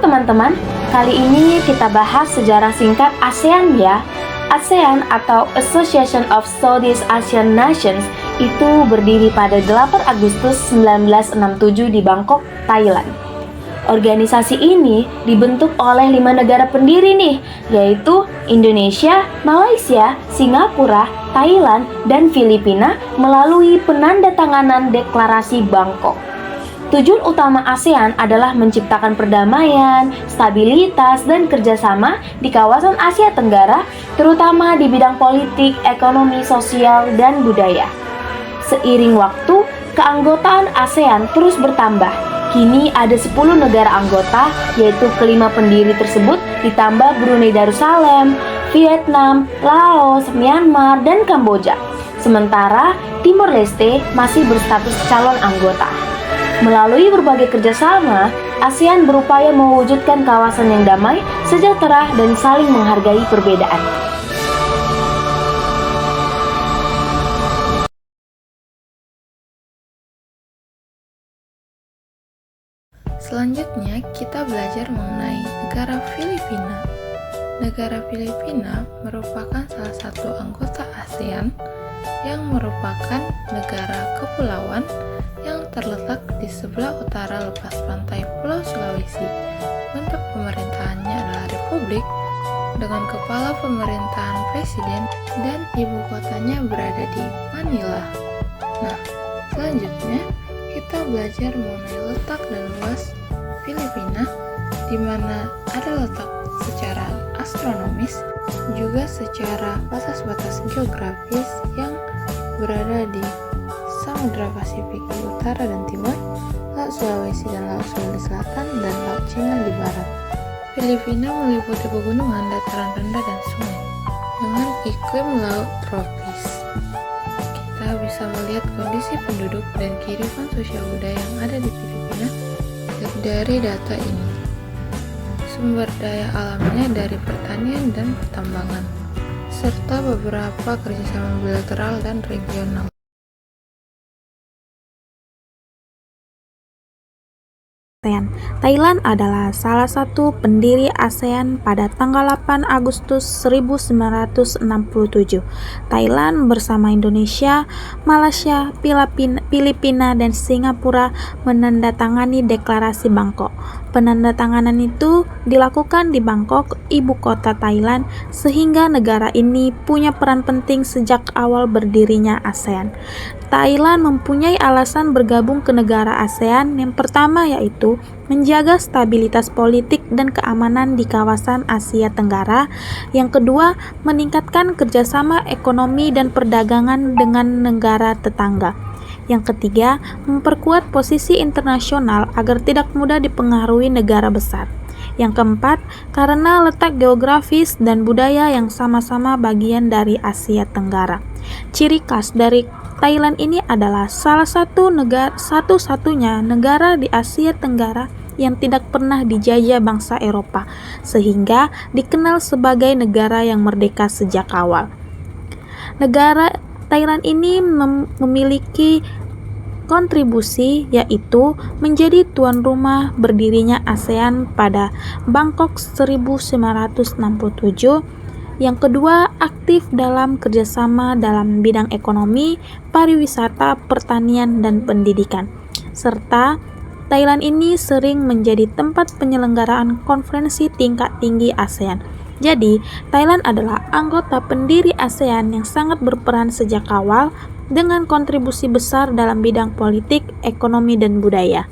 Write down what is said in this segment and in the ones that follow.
teman-teman, kali ini kita bahas sejarah singkat ASEAN ya. ASEAN atau Association of Southeast Asian Nations itu berdiri pada 8 Agustus 1967 di Bangkok, Thailand. Organisasi ini dibentuk oleh 5 negara pendiri nih, yaitu Indonesia, Malaysia, Singapura, Thailand, dan Filipina melalui penandatanganan Deklarasi Bangkok. Tujuan utama ASEAN adalah menciptakan perdamaian, stabilitas, dan kerjasama di kawasan Asia Tenggara, terutama di bidang politik, ekonomi, sosial, dan budaya. Seiring waktu, keanggotaan ASEAN terus bertambah. Kini ada 10 negara anggota, yaitu kelima pendiri tersebut ditambah Brunei Darussalam, Vietnam, Laos, Myanmar, dan Kamboja. Sementara Timor Leste masih berstatus calon anggota. Melalui berbagai kerjasama, ASEAN berupaya mewujudkan kawasan yang damai, sejahtera, dan saling menghargai perbedaan. Selanjutnya, kita belajar mengenai negara Filipina. Negara Filipina merupakan salah satu anggota ASEAN yang merupakan negara kepulauan yang terletak di sebelah utara lepas pantai Pulau Sulawesi. Bentuk pemerintahannya adalah republik dengan kepala pemerintahan presiden dan ibu kotanya berada di Manila. Nah, selanjutnya kita belajar mengenai letak dan luas Filipina, di mana ada letak secara astronomis, juga secara batas-batas geografis yang berada di Samudra Pasifik di utara dan timur, Laut Sulawesi dan Laut Sulawesi Selatan, dan Laut Cina di barat. Filipina meliputi pegunungan, dataran rendah, dan sungai dengan iklim laut tropis. Kita bisa melihat kondisi penduduk dan kehidupan sosial budaya yang ada di Filipina dari data ini. Sumber daya alamnya dari pertanian dan pertambangan, serta beberapa kerjasama bilateral dan regional. Thailand adalah salah satu pendiri ASEAN pada tanggal 8 Agustus 1967. Thailand bersama Indonesia, Malaysia, Filipina, dan Singapura menandatangani Deklarasi Bangkok. Penandatanganan itu dilakukan di Bangkok, ibu kota Thailand, sehingga negara ini punya peran penting sejak awal berdirinya ASEAN. Thailand mempunyai alasan bergabung ke negara ASEAN. Yang pertama yaitu menjaga stabilitas politik dan keamanan di kawasan Asia Tenggara. Yang kedua, meningkatkan kerjasama ekonomi dan perdagangan dengan negara tetangga. Yang ketiga, memperkuat posisi internasional agar tidak mudah dipengaruhi negara besar. Yang keempat, karena letak geografis dan budaya yang sama-sama bagian dari Asia Tenggara. Ciri khas dari Thailand ini adalah salah satu satu-satunya negara di Asia Tenggara yang tidak pernah dijajah bangsa Eropa, sehingga dikenal sebagai negara yang merdeka sejak awal. Negara Thailand ini memiliki kontribusi, yaitu menjadi tuan rumah berdirinya ASEAN pada Bangkok 1967. Yang kedua, aktif dalam kerjasama dalam bidang ekonomi, pariwisata, pertanian, dan pendidikan. Serta Thailand ini sering menjadi tempat penyelenggaraan konferensi tingkat tinggi ASEAN. Jadi, Thailand adalah anggota pendiri ASEAN yang sangat berperan sejak awal dengan kontribusi besar dalam bidang politik, ekonomi, dan budaya.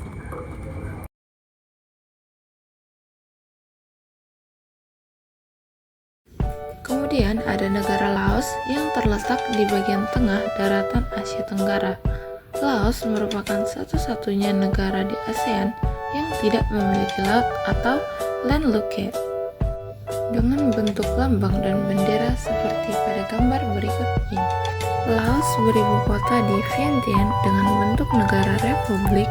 Kemudian ada negara Laos yang terletak di bagian tengah daratan Asia Tenggara. Laos merupakan satu-satunya negara di ASEAN yang tidak memiliki laut atau landlocked, dengan bentuk lambang dan bendera seperti pada gambar berikut ini. Laos beribu kota di Vientiane dengan bentuk negara republik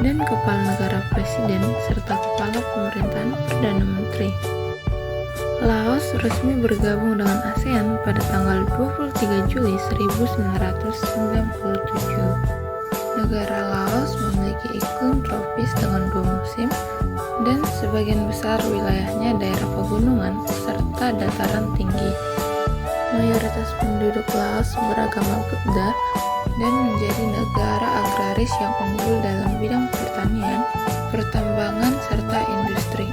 dan kepala negara presiden serta kepala pemerintahan Perdana Menteri. Laos resmi bergabung dengan ASEAN pada tanggal 23 Juli 1997. Negara Laos memiliki iklim tropis dengan 2 musim dan Sebagian besar wilayahnya daerah pegunungan serta dataran tinggi. Mayoritas penduduk Laos beragama Buddha dan menjadi negara agraris yang unggul dalam bidang pertanian, pertambangan, serta industri.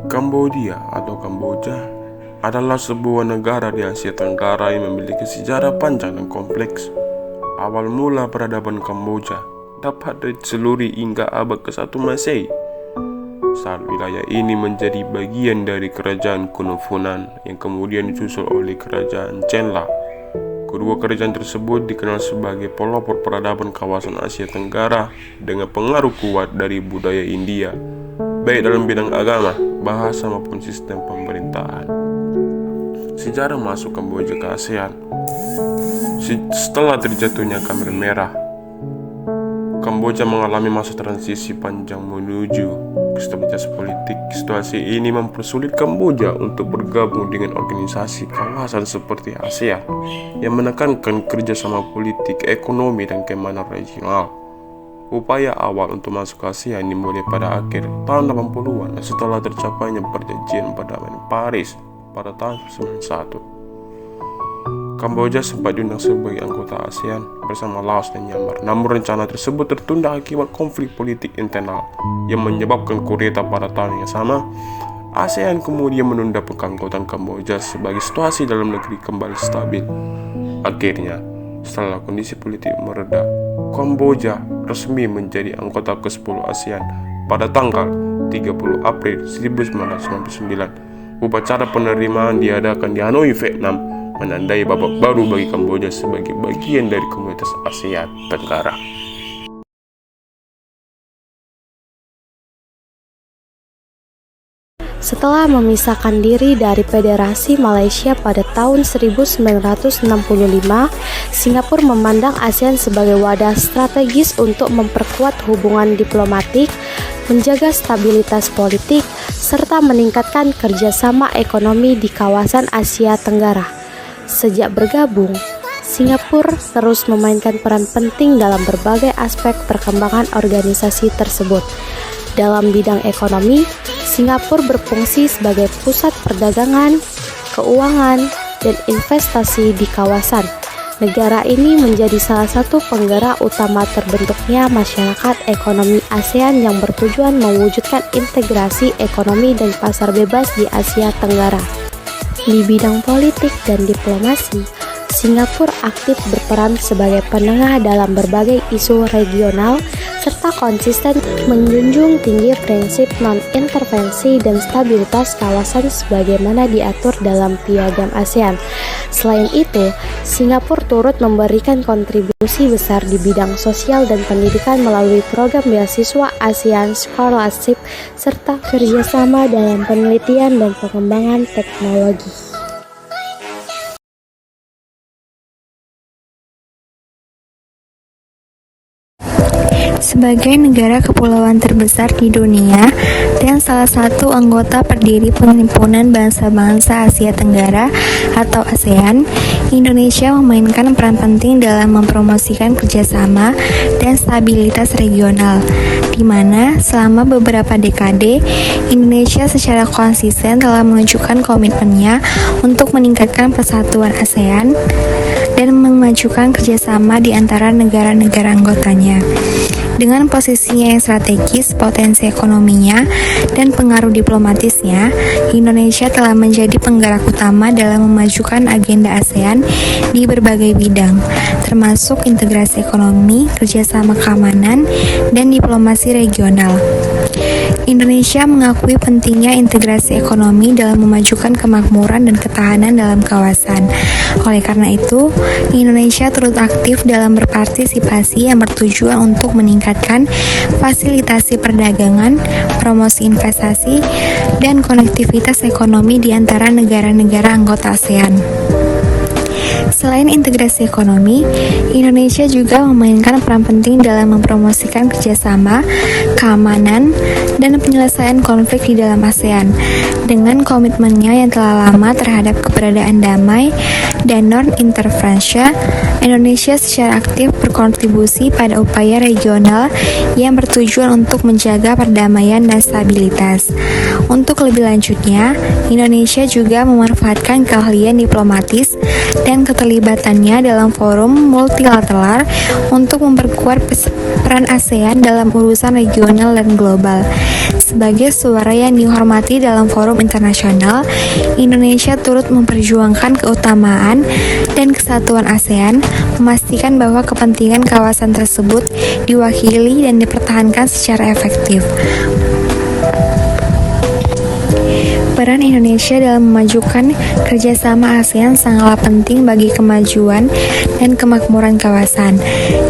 Kamboja atau Kamboja adalah sebuah negara di Asia Tenggara yang memiliki sejarah panjang dan kompleks. Awal mula peradaban Kamboja dapat ditelusuri hingga abad ke-1 Masehi, saat wilayah ini menjadi bagian dari kerajaan kuno Funan yang kemudian disusul oleh kerajaan Chenla. Kedua kerajaan tersebut dikenal sebagai pelopor peradaban kawasan Asia Tenggara dengan pengaruh kuat dari budaya India, baik dalam bidang agama, bahasa maupun sistem pemerintahan. Sejarah masuk Kamboja ke ASEAN. Setelah terjatuhnya Khmer Merah, Kamboja mengalami masa transisi panjang menuju stabilitas politik. Situasi ini mempersulit Kamboja untuk bergabung dengan organisasi kawasan seperti ASEAN yang menekankan kerjasama politik, ekonomi, dan keamanan regional. Upaya awal untuk masuk ke ASEAN dimulai pada akhir tahun 80-an setelah tercapainya perjanjian perdamaian Paris pada tahun 1991. Kamboja sempat diundang sebagai anggota ASEAN bersama Laos dan Myanmar, namun rencana tersebut tertunda akibat konflik politik internal yang menyebabkan kudeta pada tahun yang sama. ASEAN kemudian menunda penganggotaan Kamboja sebagai situasi dalam negeri kembali stabil. Akhirnya, setelah kondisi politik mereda, Kamboja resmi menjadi anggota ke-10 ASEAN pada tanggal 30 April 1999. Upacara penerimaan diadakan di Hanoi, Vietnam, menandai babak baru bagi Kamboja sebagai bagian dari komunitas Asia Tenggara. Setelah memisahkan diri dari Federasi Malaysia pada tahun 1965, Singapura memandang ASEAN sebagai wadah strategis untuk memperkuat hubungan diplomatik, menjaga stabilitas politik, serta meningkatkan kerjasama ekonomi di kawasan Asia Tenggara. Sejak bergabung, Singapura terus memainkan peran penting dalam berbagai aspek perkembangan organisasi tersebut. Dalam bidang ekonomi, Singapura berfungsi sebagai pusat perdagangan, keuangan, dan investasi di kawasan. Negara ini menjadi salah satu penggerak utama terbentuknya masyarakat ekonomi ASEAN yang bertujuan mewujudkan integrasi ekonomi dan pasar bebas di Asia Tenggara. Di bidang politik dan diplomasi, Singapura aktif berperan sebagai penengah dalam berbagai isu regional serta konsisten menjunjung tinggi prinsip non-intervensi dan stabilitas kawasan sebagaimana diatur dalam Piagam ASEAN. Selain itu, Singapura turut memberikan kontribusi besar di bidang sosial dan pendidikan melalui program beasiswa ASEAN Scholarship serta kerjasama dalam penelitian dan pengembangan teknologi. Sebagai negara kepulauan terbesar di dunia dan salah satu anggota pendiri Perhimpunan Bangsa-Bangsa Asia Tenggara atau ASEAN, Indonesia memainkan peran penting dalam mempromosikan kerjasama dan stabilitas regional, di mana selama beberapa dekade, Indonesia secara konsisten telah menunjukkan komitmennya untuk meningkatkan persatuan ASEAN dan memajukan kerjasama di antara negara-negara anggotanya. Dengan posisinya yang strategis, potensi ekonominya, dan pengaruh diplomatisnya, Indonesia telah menjadi penggerak utama dalam memajukan agenda ASEAN di berbagai bidang, termasuk integrasi ekonomi, kerjasama keamanan, dan diplomasi regional. Indonesia mengakui pentingnya integrasi ekonomi dalam memajukan kemakmuran dan ketahanan dalam kawasan. Oleh karena itu, Indonesia turut aktif dalam berpartisipasi yang bertujuan untuk meningkatkan fasilitasi perdagangan, promosi investasi, dan konektivitas ekonomi di antara negara-negara anggota ASEAN. Selain integrasi ekonomi, Indonesia juga memainkan peran penting dalam mempromosikan kerjasama, keamanan, dan penyelesaian konflik di dalam ASEAN. Dengan komitmennya yang telah lama terhadap keberadaan damai dan non-interferensi, Indonesia secara aktif berkontribusi pada upaya regional yang bertujuan untuk menjaga perdamaian dan stabilitas. Untuk lebih lanjutnya, Indonesia juga memanfaatkan keahlian diplomatis dan keterlibatannya dalam forum multilateral untuk memperkuat peran ASEAN dalam urusan regional dan global. Sebagai suara yang dihormati dalam forum internasional, Indonesia turut memperjuangkan keutamaan dan kesatuan ASEAN, memastikan bahwa kepentingan kawasan tersebut diwakili dan dipertahankan secara efektif. Peran Indonesia dalam memajukan kerjasama ASEAN sangatlah penting bagi kemajuan dan kemakmuran kawasan,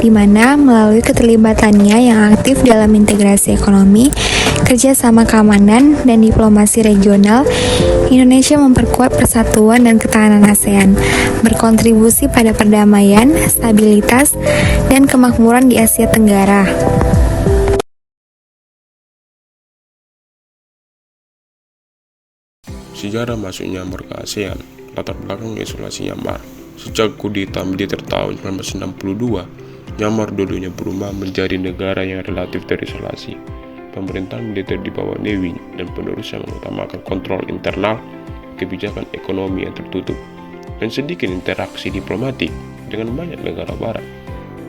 di mana melalui keterlibatannya yang aktif dalam integrasi ekonomi, kerjasama keamanan, dan diplomasi regional, Indonesia memperkuat persatuan dan ketahanan ASEAN, berkontribusi pada perdamaian, stabilitas, dan kemakmuran di Asia Tenggara. Sejarah masuk Myanmar ke ASEAN, latar belakang isolasi Myanmar. Sejak kudeta militer tahun 1962, Myanmar dulunya berubah menjadi negara yang relatif terisolasi. Pemerintahan militer di bawah Ne Win dan penerusnya mengutamakan kontrol internal, kebijakan ekonomi yang tertutup, dan sedikit interaksi diplomatik dengan banyak negara barat.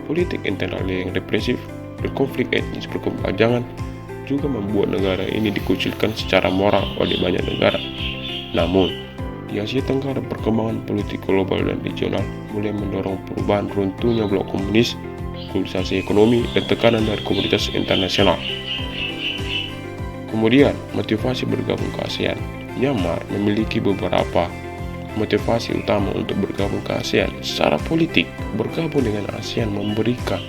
Politik internal yang represif dan konflik etnis berkepanjangan juga membuat negara ini dikucilkan secara moral oleh banyak negara. Namun, di Asia Tenggara perkembangan politik global dan regional mulai mendorong perubahan runtuhnya blok komunis, globalisasi ekonomi, dan tekanan dari komunitas internasional. Kemudian, motivasi bergabung ke ASEAN. Myanmar memiliki beberapa motivasi utama untuk bergabung ke ASEAN. Secara politik, bergabung dengan ASEAN memberikan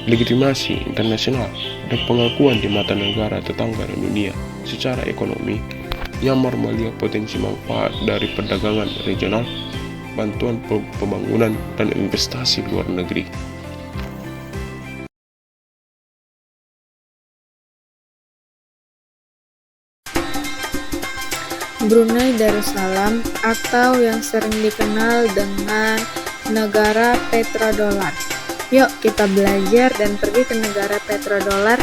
legitimasi internasional dan pengakuan di mata negara tetangga di dunia. Secara ekonomi, Myanmar melihat potensi manfaat dari perdagangan regional, bantuan pembangunan, dan investasi luar negeri. Brunei Darussalam atau yang sering dikenal dengan negara petrodollar. Yuk kita belajar dan pergi ke negara petrodollar.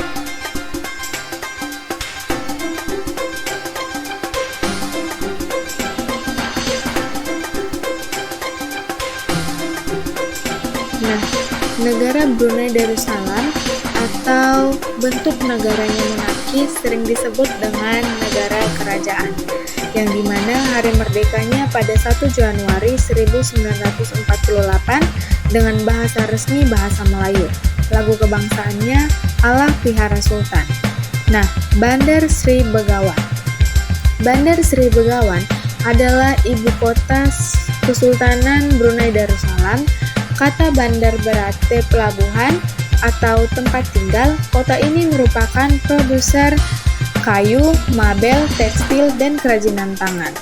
Nah, negara Brunei Darussalam atau bentuk negaranya monarki sering disebut dengan negara kerajaan, yang dimana hari merdekanya pada 1 Januari 1948 dengan bahasa resmi bahasa Melayu. Lagu kebangsaannya Allah Vihara Sultan. Nah, Bandar Sri Begawan. Bandar Sri Begawan adalah ibu kota Kesultanan Brunei Darussalam. Kata bandar berarti pelabuhan atau tempat tinggal. Kota ini merupakan produser kayu, mabel, tekstil, dan kerajinan tangan.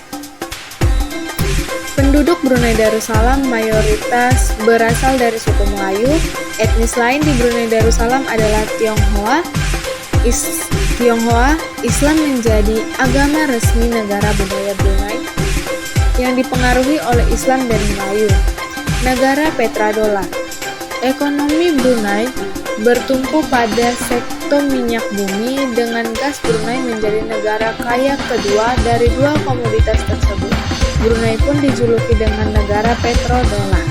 Penduduk Brunei Darussalam mayoritas berasal dari suku Melayu. Etnis lain di Brunei Darussalam adalah Tionghoa. Islam menjadi agama resmi negara budaya Brunei yang dipengaruhi oleh Islam dan Melayu. Negara petrodollar. Ekonomi Brunei bertumpu pada sektor minyak bumi, dengan gas Brunei menjadi negara kaya kedua dari dua komoditas tersebut. Brunei pun dijuluki dengan negara petrodollar,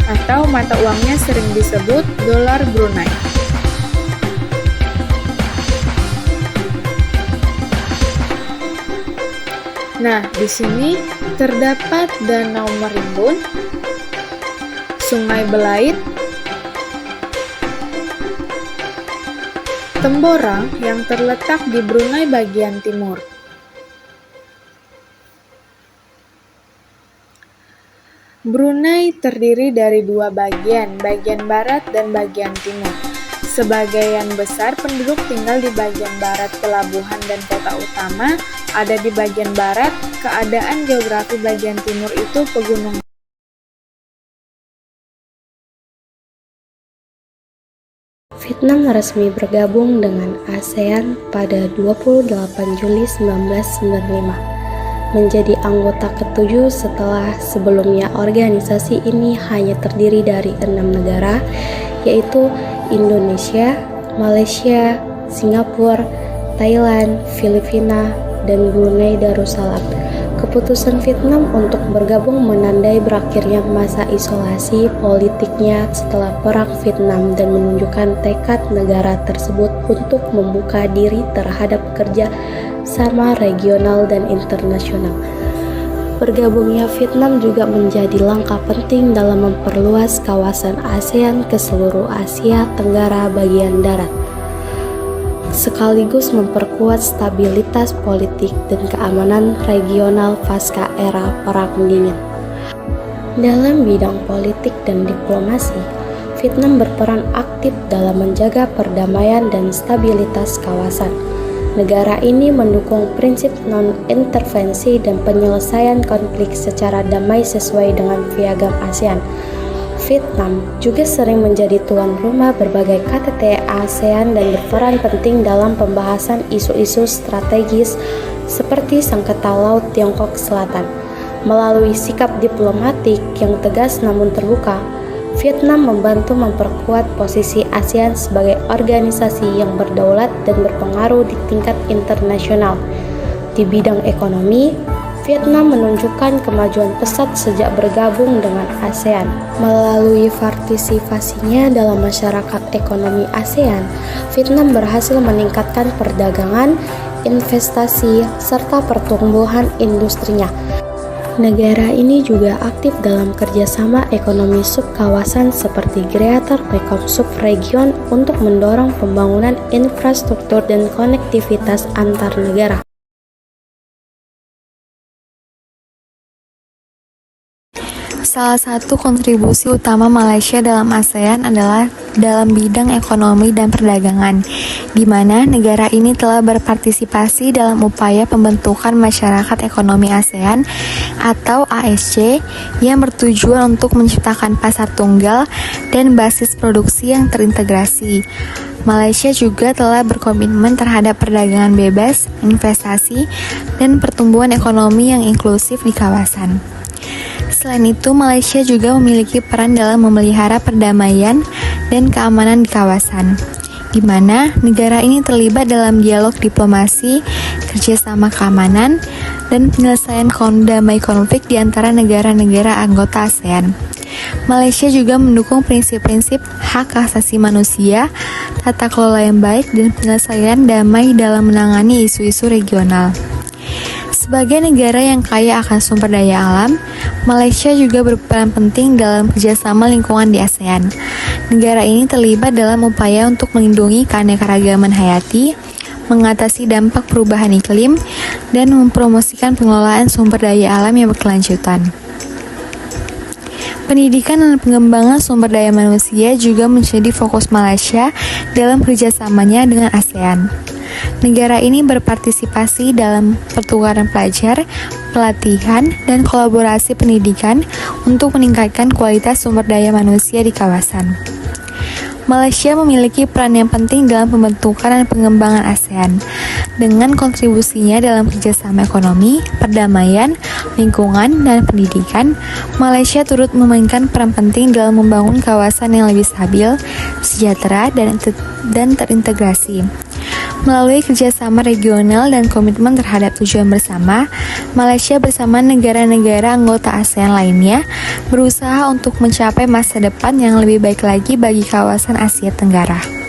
atau mata uangnya sering disebut dolar Brunei. Nah, di sini terdapat Danau Merimbun, Sungai Belait, Temborang yang terletak di Brunei bagian timur. Brunei terdiri dari dua bagian barat dan bagian timur. Sebagian besar penduduk tinggal di bagian barat. Pelabuhan dan kota utama ada di bagian barat. Keadaan geografi bagian timur itu pegunungan. Vietnam resmi bergabung dengan ASEAN pada 28 Juli 1995, menjadi anggota ke-7 setelah sebelumnya organisasi ini hanya terdiri dari 6 negara, yaitu Indonesia, Malaysia, Singapura, Thailand, Filipina, dan Brunei Darussalam. Keputusan Vietnam untuk bergabung menandai berakhirnya masa isolasi politiknya setelah Perang Vietnam dan menunjukkan tekad negara tersebut untuk membuka diri terhadap kerja sama regional dan internasional. Bergabungnya Vietnam juga menjadi langkah penting dalam memperluas kawasan ASEAN ke seluruh Asia Tenggara bagian darat, sekaligus memperkuat stabilitas politik dan keamanan regional pasca era Perang Dingin. Dalam bidang politik dan diplomasi, Vietnam berperan aktif dalam menjaga perdamaian dan stabilitas kawasan. Negara ini mendukung prinsip non-intervensi dan penyelesaian konflik secara damai sesuai dengan Piagam ASEAN. Vietnam juga sering menjadi tuan rumah berbagai KTT ASEAN dan berperan penting dalam pembahasan isu-isu strategis seperti sengketa Laut Tiongkok Selatan. Melalui sikap diplomatik yang tegas namun terbuka, Vietnam membantu memperkuat posisi ASEAN sebagai organisasi yang berdaulat dan berpengaruh di tingkat internasional. Di bidang ekonomi, Vietnam menunjukkan kemajuan pesat sejak bergabung dengan ASEAN. Melalui partisipasinya dalam masyarakat ekonomi ASEAN, Vietnam berhasil meningkatkan perdagangan, investasi, serta pertumbuhan industrinya. Negara ini juga aktif dalam kerjasama ekonomi subkawasan seperti Greater Mekong Subregion untuk mendorong pembangunan infrastruktur dan konektivitas antar negara. Salah satu kontribusi utama Malaysia dalam ASEAN adalah dalam bidang ekonomi dan perdagangan, di mana negara ini telah berpartisipasi dalam upaya pembentukan Masyarakat Ekonomi ASEAN atau ASC yang bertujuan untuk menciptakan pasar tunggal dan basis produksi yang terintegrasi. Malaysia juga telah berkomitmen terhadap perdagangan bebas, investasi, dan pertumbuhan ekonomi yang inklusif di kawasan. Selain itu, Malaysia juga memiliki peran dalam memelihara perdamaian dan keamanan di kawasan, di mana negara ini terlibat dalam dialog diplomasi, kerjasama keamanan, dan penyelesaian damai konflik di antara negara-negara anggota ASEAN. Malaysia juga mendukung prinsip-prinsip hak asasi manusia, tata kelola yang baik, dan penyelesaian damai dalam menangani isu-isu regional. Sebagai negara yang kaya akan sumber daya alam, Malaysia juga berperan penting dalam kerjasama lingkungan di ASEAN. Negara ini terlibat dalam upaya untuk melindungi keanekaragaman hayati, mengatasi dampak perubahan iklim, dan mempromosikan pengelolaan sumber daya alam yang berkelanjutan. Pendidikan dan pengembangan sumber daya manusia juga menjadi fokus Malaysia dalam kerjasamanya dengan ASEAN. Negara ini berpartisipasi dalam pertukaran pelajar, pelatihan, dan kolaborasi pendidikan untuk meningkatkan kualitas sumber daya manusia di kawasan. Malaysia memiliki peran yang penting dalam pembentukan dan pengembangan ASEAN. Dengan kontribusinya dalam kerjasama ekonomi, perdamaian, lingkungan, dan pendidikan, Malaysia turut memainkan peran penting dalam membangun kawasan yang lebih stabil, sejahtera, dan terintegrasi. Melalui kerjasama regional dan komitmen terhadap tujuan bersama, Malaysia bersama negara-negara anggota ASEAN lainnya berusaha untuk mencapai masa depan yang lebih baik lagi bagi kawasan Asia Tenggara.